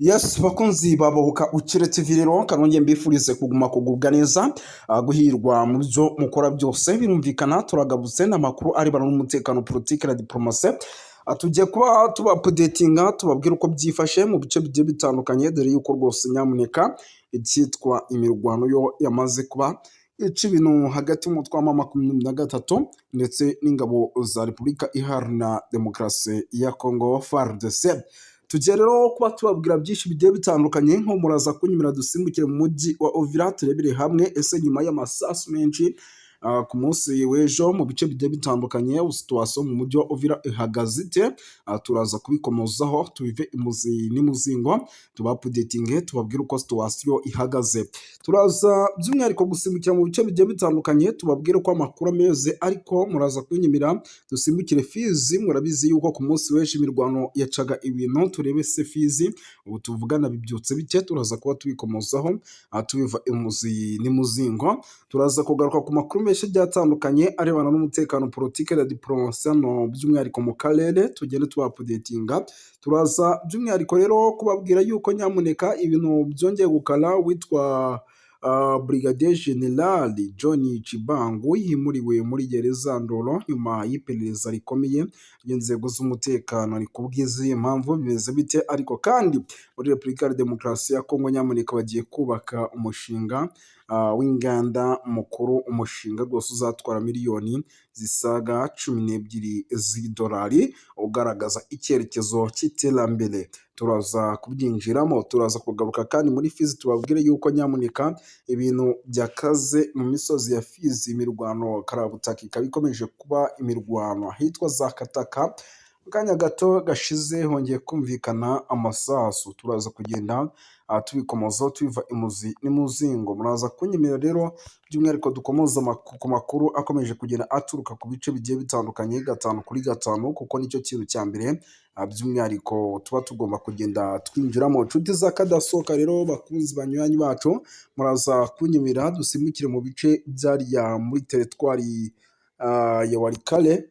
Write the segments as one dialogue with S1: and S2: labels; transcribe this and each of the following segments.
S1: Yes, bakunzi babohoka ukire TV rero kanongeye mbifurize kuguma kugubwa neza, guhirwa mu byo mukora byose. Birumvikana turagabutse n'amakuru arebana n'umutekano, politike na diplomasi. Tugiye kuba tuba updatinga tubabwira uko byifashe mu bice bigiye bitandukanye, dore yuko rwose nyamuneka icyitwa imirwano yo yamaze kuba ica ibintu hagati y'umutwe wa M23 ndetse n'ingabo za Repubulika Iharanira Demokarasi ya Congo FARDC. Tugiye rero kuba tubabwira byinshi bigiye bitandukanye, nko muraza kunyumira dusimbukire mu mujyi wa Uvira turebere hamwe ese nyuma y'amasasu menshi ku munsi w'ejo mu bice bigiye bitandukanye situwasiyo mu mujyi wa Uvira ihagaze ite. Turaza kubikomozaho tubive imuzi n'imuzingo tubapudetinge tubabwire uko situwasiyo ihagaze. Turaza by'umwihariko gusimbukira mu bice bigiye bitandukanye tubabwire uko amakuru ameze, ariko muraza kunyumira dusimbukire Fizi. Murabizi yuko ku munsi w'ejo imirwano yacaga ibintu, turebe se Fizi ubu tuvugana bibyutse bike. Turaza kuba tubikomozaho tubiva imuzi n'imuzingo. Turaza kugaruka ku makuru menshi agiye atandukanye arebana n'umutekano, politike na diplomasi no by'umwihariko mu karere tugende tubapudetinga. Turaza by'umwihariko rero kubabwira yuko nyamuneka ibintu byongeye gukara, witwa Brigadier General John Chibangu yimuriwe muri gereza Ndoro nyuma y'iperereza rikomeye ry'inzego z'umutekano. Ari kubw'izi mpamvu bimeze bite, ariko kandi muri Repubulika ya Demokarasi ya Kongo nyamuneka bagiye kubaka umushinga w'inganda mukuru, umushinga rwose uzatwara miliyoni zisaga 12 z'idolari ugaragaza icyerekezo cy'iterambere. Turaza kubyinjiramo. Turaza kugaruka kandi muri Fizi tubabwire yuko nyamuneka ibintu byakaze mu misozi ya Fizi, imirwano karabutaka ikaba ikomeje kuba imirwano ahitwa za Kataka. Mu kanya gato gashize hongeye kumvikana amasasu. Turaza kugenda tubikomozaho tubiva imuzi n'imuzingo. Muraza kunyemera rero by'umwihariko dukomoza ku makuru akomeje kugenda aturuka ku bice bigiye bitandukanye gatanu kuri gatanu, kuko nicyo kintu cya mbere by'umwihariko tuba tugomba kugenda twinjiramo. Inshuti za kadasohoka rero bakunzi banywanyi bacu, muraza kunyemera dusimbukire mu bice byariya muri teritwari ya Warikare,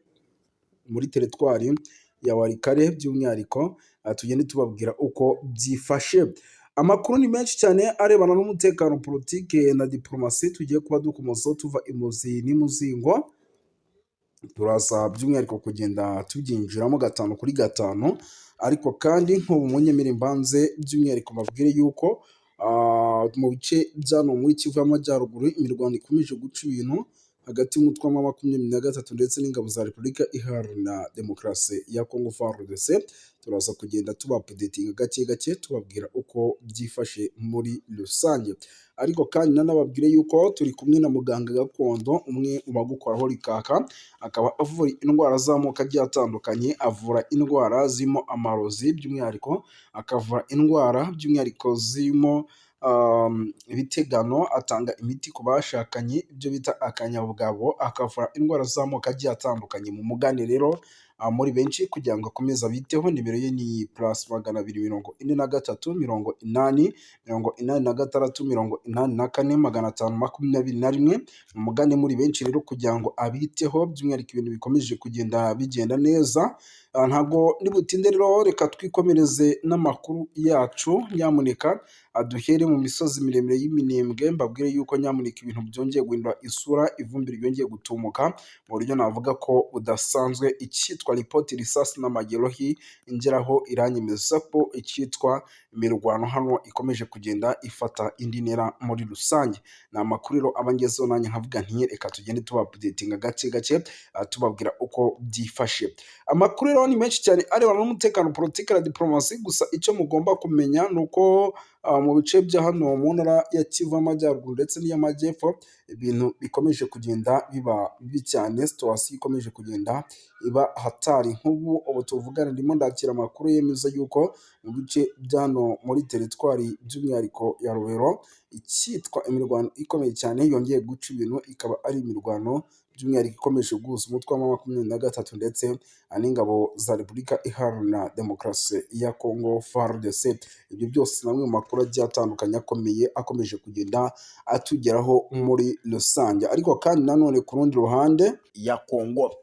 S1: muri teritwari ya Warikare by'umwihariko tugende tubabwira uko byifashe. Amakuru ni menshi cyane arebana n'umutekano, politike na diplomasi tugiye kuba dukomozaho tuva imuzi n'imuzingo. Turaza by'umwihariko kugenda tubyinjiramo gatanu kuri gatanu, ariko kandi nko mu munyemere mbanze by'umwihariko mabwire yuko mu bice byano muri Kivu y'Amajyaruguru imirwano ikomeje guca ibintu hagati y'umutwe wa M23 ndetse n'ingabo za Repubulika Iharanira Demokarasi ya Congo FARDC. Turaza kugenda tubapudetinga gake gake tubabwira uko byifashe muri rusange, ariko kandi nanababwire yuko turi kumwe na muganga gakondo, umwe mu bagukoraho rikaka, akaba avura indwara z'amoko agiye atandukanye. Avura indwara zirimo amarozi by'umwihariko, akavura indwara by'umwihariko zirimo ibitegano, atanga imiti ku bashakanye ibyo bita akanyabugabo, akavura indwara z'amoko agiye atandukanye. Mu mugane rero muri benshi kugira ngo akomeze abiteho. Nimero ye ni +243 80 86 84 521. Mu mugane muri benshi rero kugira ngo abiteho by'umwihariko ibintu bikomeje kugenda bigenda neza. Ntabwo nibutinde rero, reka twikomereze n'amakuru yacu. Nyamuneka duhere mu misozi miremire y'Iminembwe, mbabwire yuko nyamuneka ibintu byongeye guhindura isura, ivumbi ryongeye gutumuka mu buryo navuga ko budasanzwe. Icyitwa ripoti risasi n'amagerohi ingeraho iranyemeza ko icyitwa imirwano hano ikomeje kugenda ifata indi ntera muri rusange. Ni amakuru rero abangezeho nanjye nkavuga nti reka tugende tubapudetinga gake gake tubabwira uko byifashe. Amakuru rero ni menshi cyane arebana n'umutekano, politike na diplomasi. Gusa icyo mugomba kumenya ni uko mu bice bya hano mu ntara ya Kivu y'Amajyaruguru ndetse n'iy'Amajyepfo ibintu bikomeje kugenda biba bibi cyane, situwasiyo ikomeje kugenda iba hatari. Nk'ubu ubu tuvugana ndimo ndakira amakuru yemeza yuko mu bice byano muri teritwari by'umwihariko ya Rubero icyitwa imirwano ikomeye cyane yongeye guca ibintu, ikaba ari imirwano by'umwihariko ikomeje guhuza umutwe wa M23 ndetse n'ingabo za Repubulika Iharanira Demokarasi ya Congo FARDC. Ibyo byose namwe mu makuru agiye atandukanye akomeye akomeje kugenda atugeraho muri rusange. Ariko kandi nanone ku rundi ruhande ya Congo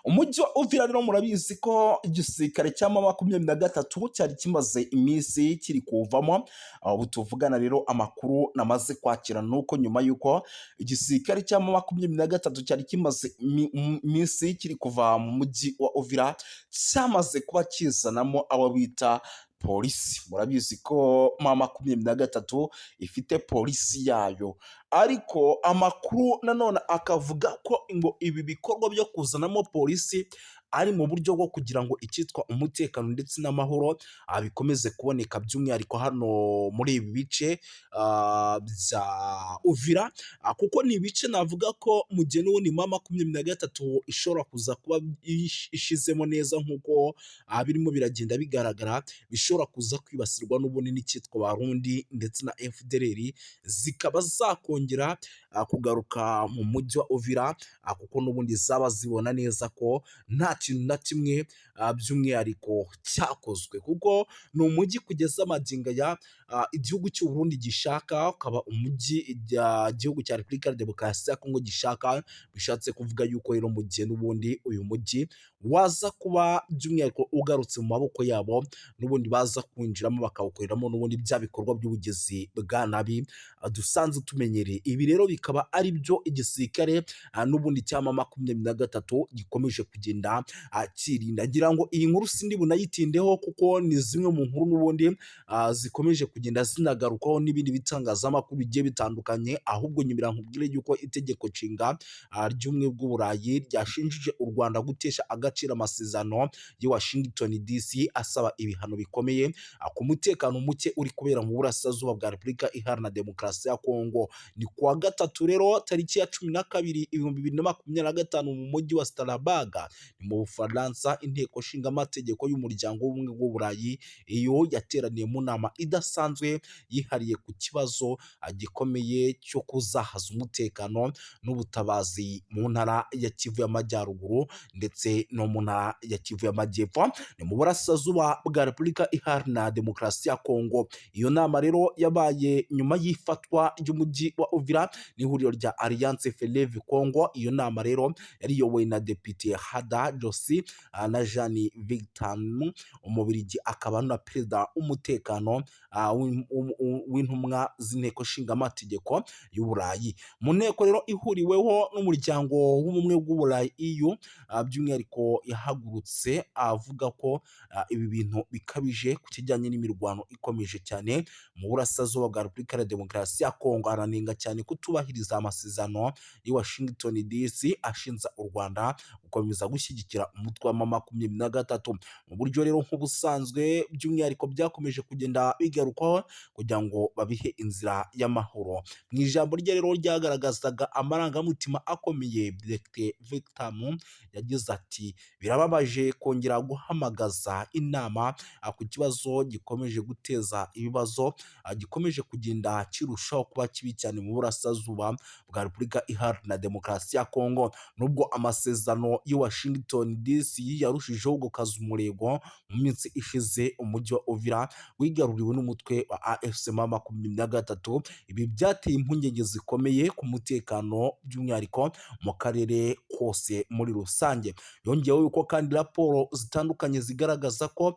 S1: umujyi wa Uvira rero murabizi ko igisirikare cya M23 cyari kimaze iminsi kiri kuvamo. Ubu tuvugana rero amakuru namaze kwakira nuko nyuma yuko igisirikare cya M23 cyari kimaze iminsi kiri kuva mu mujyi wa Uvira, cyamaze kuba kizanamo abo bita polisi. Murabizi ko M23 ifite polisi yayo, ariko amakuru nanone akavuga ko ngo ibi bikorwa byo kuzanamo polisi ari mu buryo bwo kugira ngo icyitwa umutekano ndetse n'amahoro bikomeze kuboneka, by'umwihariko hano muri ibi bice bya Uvira, kuko ni ibice navuga ko mu gihe n'ubundi M23 ishobora kuza kuba ishizemo neza nk'uko birimo biragenda bigaragara, bishobora kuza kwibasirwa n'ubundi n'icyitwa Barundi ndetse na FDLR, zikaba zakongera kugaruka mu mujyi wa Uvira, kuko n'ubundi zaba zibona neza ko nta kintu na kimwe by'umwihariko cyakozwe, kuko ni umujyi kugeza amagingo ya igihugu cy'u Burundi gishaka, ukaba umujyi igihugu cya Repubulika ya Demokarasi ya Kongo gishaka. Bishatse kuvuga yuko rero mu gihe n'ubundi uyu mujyi waza kuba by'umwihariko ugarutse mu maboko yabo, n'ubundi baza kwinjiramo bakawukoreramo n'ubundi bya bikorwa by'ubugizi bwa nabi dusanzwe tumenyereye. Ibi rero bikaba ari byo igisirikare n'ubundi cya M23 gikomeje kugenda kirinda. Ngira ngo iyi nkuru sindi bunayitindeho, kuko ni zimwe mu nkuru n'ubundi zikomeje kugenda zinagarukaho n'ibindi bitangazamakuru bigiye bitandukanye, ahubwo nyumira nkubwire yuko itegeko nshinga ry'ubumwe bw'Uburayi ryashinjije u Rwanda gutesha agaciro amasezerano ya Washington DC asaba ibihano bikomeye ku mutekano muke uri kubera mu burasirazuba bwa Repubulika Iharanira Demokarasi ya Kongo. Ni kuwa gatatu rero tariki ya 12/2025 mu mujyi wa Strasbourg ni mu Bufaransa, inteko nshinga amategeko y'umuryango w'ubumwe bw'Uburayi iyo yateraniye mu nama idasanzwe yihariye ku kibazo gikomeye cyo kuzahaza umutekano n'ubutabazi mu ntara ya Kivu y'Amajyaruguru ndetse no mu ntara ya Kivu y'Amajyepfo, ni mu burasirazuba bwa Repubulika Iharanira Demokarasi ya Kongo. Iyo nama rero yabaye nyuma y'ifatwa ry'umujyi wa Uvira n'ihuriro rya Alliance Fleuve Congo. Iyo nama rero yari iyobowe na Depite Hada Josi na Jean Victor Umubirigi, akaba na perezida w'umutekano w'intumwa z'inteko nshinga amategeko y'Uburayi. Mu nteko rero ihuriweho n'umuryango w'ubumwe bw'Uburayi EU, by'umwihariko yahagurutse avuga ko ibi bintu bikabije ku kijyanye n'imirwano ikomeje cyane mu burasirazuba bwa Repubulika ya Demokarasi ya Kongo. Aranenga cyane kutubahiriza amasezerano ya Washington DC ashinja u Rwanda gukomeza gushyigikira umutwe wa M23 mu buryo rero nk'ubusanzwe, by'umwihariko byakomeje kugenda bigarukwaho kugira ngo babihe inzira y'amahoro. Mu ijambo rye rero ryagaragazaga amarangamutima akomeye, Depite Victor yagize ati birababaje kongera guhamagaza inama ku kibazo gikomeje guteza ibibazo, gikomeje kugenda kirushaho kuba kibi cyane mu burasirazuba bwa Repubulika Iharanira Demokarasi ya Kongo. Nubwo amasezerano ya Washington DC yarushijeho gukaza umurego mu minsi ishize, umujyi wa Uvira wigaruriwe n'umutwe wa AFC M23. Ibi byateye impungenge zikomeye ku mutekano, by'umwihariko mu karere kose muri rusange. Yongeyeho yuko kandi raporo zitandukanye zigaragaza ko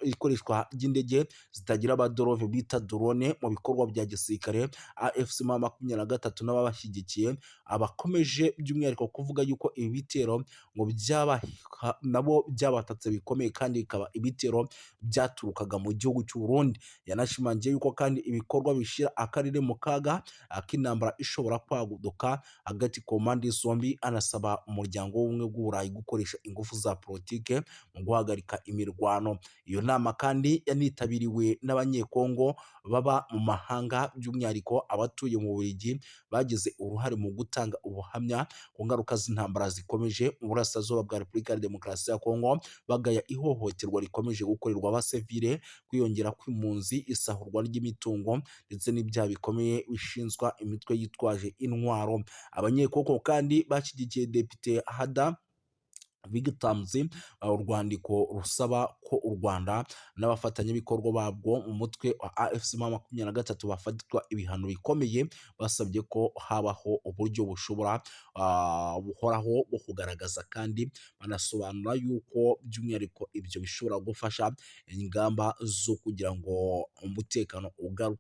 S1: ikoreshwa ry'indege zitagira abadorove bita drone mu bikorwa bya gisirikare. AFC M23 n'ababashyigikiye abakomeje by'umwihariko kuvuga yuko ibi bitero ngo nabo byabatatse bikomeye, kandi bikaba ibitero byaturukaga mu gihugu cy'u Burundi. Yanashimangiye yuko kandi ibikorwa bishira akarere mu kaga k'intambara ishobora kwaguduka hagati ku mpande zombi, anasaba umuryango w'ubumwe bw'Uburayi gukoresha ingufu za politike mu guhagarika imirwano. Iyo nama kandi yanitabiriwe n'abanyekongo baba mu mahanga, by'umwihariko abatuye mu Bubiligi bagize uruhare mu gutanga ubuhamya ku ngaruka z'intambara zikomeje mu burasirazuba bwa Repubulika ya Demokarasi ya Kongo, bagaya ihohoterwa rikomeje gukorerwa abasivile, kwiyongera kw'impunzi, isahurwa ry'imitungo ndetse n'ibyaha bikomeye bishinzwa imitwe yitwaje intwaro. Abanyekongo kandi bashyigikiye Depite Hada bigatanze urwandiko rusaba ko u Rwanda n'abafatanyabikorwa babwo mu mutwe wa AFC M23 bafatirwa ibihano bikomeye, basabye ko habaho uburyo bushobora buhoraho bwo kugaragaza, kandi banasobanura yuko by'umwihariko ibyo bishobora gufasha ingamba zo kugira ngo umutekano ugaruke